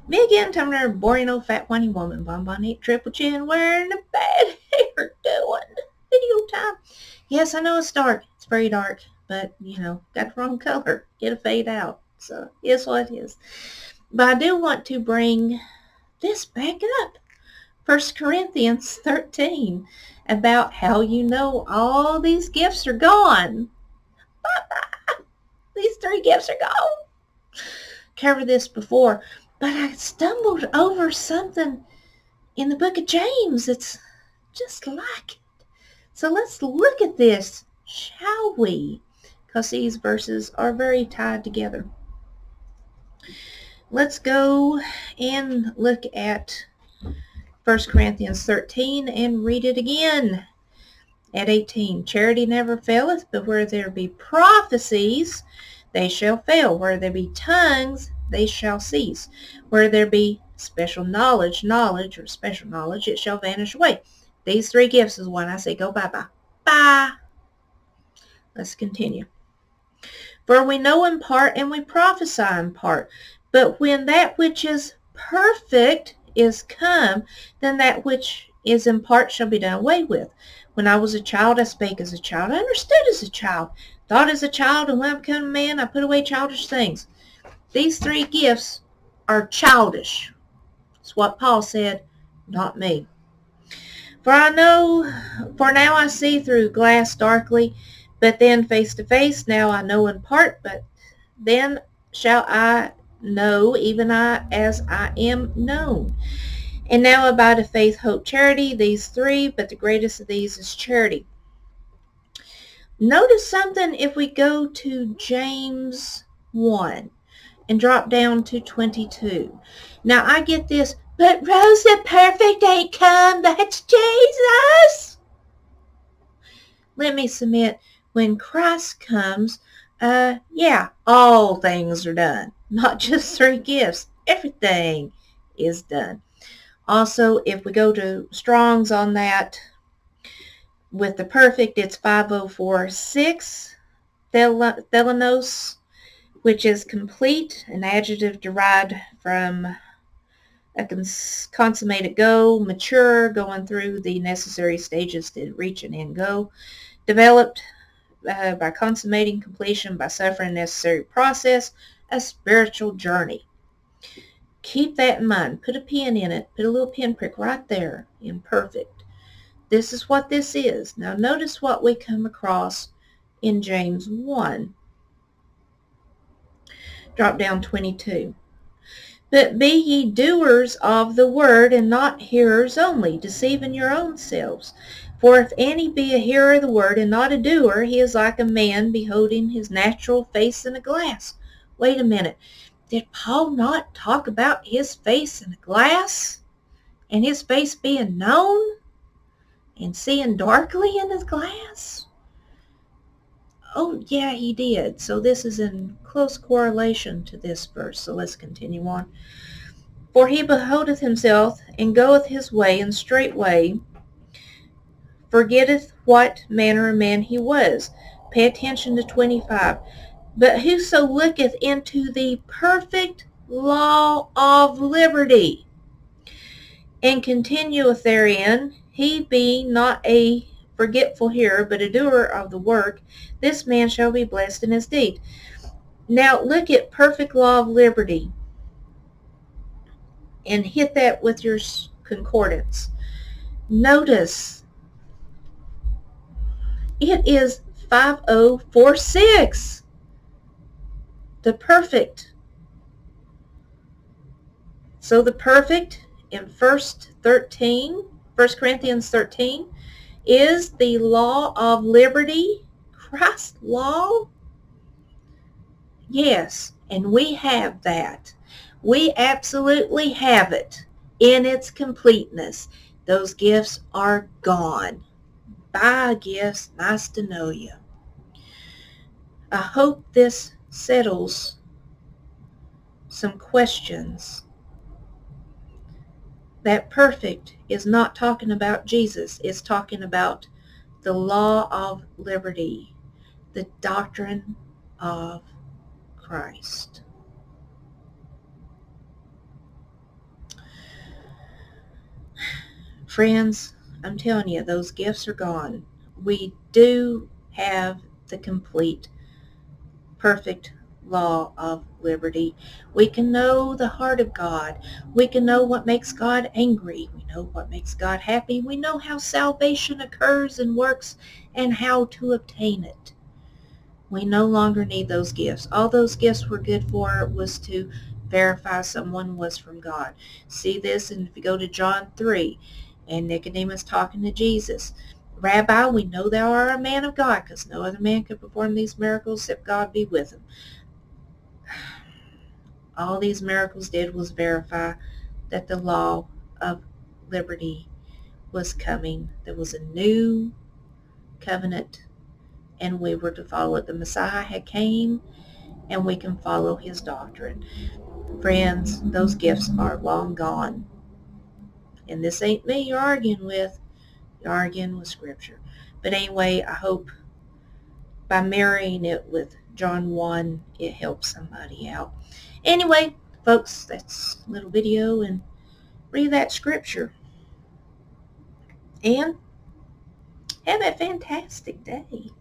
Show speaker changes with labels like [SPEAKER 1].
[SPEAKER 1] Me again, time there, boring old fat whiny woman, bonbon triple chin, wearing a bad hair, doing video time. Yes, I know it's dark. It's very dark, but, got the wrong color. It'll fade out. So, it's what it is. But I do want to bring this back up. 1 Corinthians 13, about how you know all these gifts are gone. These 3 gifts are gone. Covered this before, but I stumbled over something in the book of James. It's just like it. So let's look at this, shall we? Because these verses are very tied together. Let's go and look at 1 Corinthians 13 and read it again. At 18, charity never faileth, but where there be prophecies, they shall fail. Where there be tongues, they shall cease. Where there be special knowledge, it shall vanish away. These 3 gifts is when I say go bye-bye. Bye. Let's continue. For we know in part and we prophesy in part. But when that which is perfect is come, then that which is in part shall be done away with. When I was a child, I spake as a child. I understood as a child, thought as a child, and when I became a man, I put away childish things. These 3 gifts are childish. It's what Paul said, not me. For now I see through glass darkly, but then face to face. Now I know in part, but then shall I know, even I as I am known. And now abideth faith, hope, charity, these 3, but the greatest of these is charity. Notice something if we go to James 1 and drop down to 22. Now I get this, but Rose the perfect ain't come, that's Jesus. Let me submit, when Christ comes, all things are done. Not just 3 gifts. Everything is done. Also, if we go to Strong's on that, with the perfect, it's 5046, thelanos, which is complete, an adjective derived from a consummated goal, mature, going through the necessary stages to reach an end goal, developed by consummating completion, by suffering necessary process, a spiritual journey. Keep that in mind. Put a pin in it. Put a little pinprick right there in perfect. This is what this is. Now notice what we come across in James 1. Drop down 22. But be ye doers of the word, and not hearers only, deceiving your own selves. For if any be a hearer of the word, and not a doer, he is like a man beholding his natural face in a glass. Wait a minute. Did Paul not talk about his face in a glass? And his face being known? And seeing darkly in his glass? Oh, yeah, he did. So this is in close correlation to this verse. So let's continue on. For he beholdeth himself, and goeth his way, and straightway forgetteth what manner of man he was. Pay attention to 25. But whoso looketh into the perfect law of liberty, and continueth therein, he being not a forgetful hearer, but a doer of the work, this man shall be blessed in his deed. Now look at perfect law of liberty and hit that with your concordance. Notice it is 5046. The perfect. So the perfect in 1 Corinthians 13 is the law of liberty, Christ's law. Yes, and we have that. We absolutely have it in its completeness. Those gifts are gone. Bye, gifts. Nice to know you. I hope this settles some questions. That perfect is not talking about Jesus. It's talking about the law of liberty, the doctrine of Christ. Friends, I'm telling you, those gifts are gone. We do have the complete, perfect law of liberty. We can know the heart of God. We can know what makes God angry. We know what makes God happy. We know how salvation occurs and works and how to obtain it. We no longer need those gifts. All those gifts were good for was to verify someone was from God. See this, and if you go to John 3, and Nicodemus talking to Jesus, Rabbi, we know thou art a man of God, because no other man could perform these miracles except God be with him. All these miracles did was verify that the law of liberty was coming. There was a new covenant, and we were to follow it. The Messiah had came, and we can follow his doctrine. Friends, those gifts are long gone. And this ain't me you're arguing with. You're arguing with Scripture. But anyway, I hope by marrying it with John 1, it helps somebody out. Anyway, folks, that's a little video, and read that Scripture. And have a fantastic day.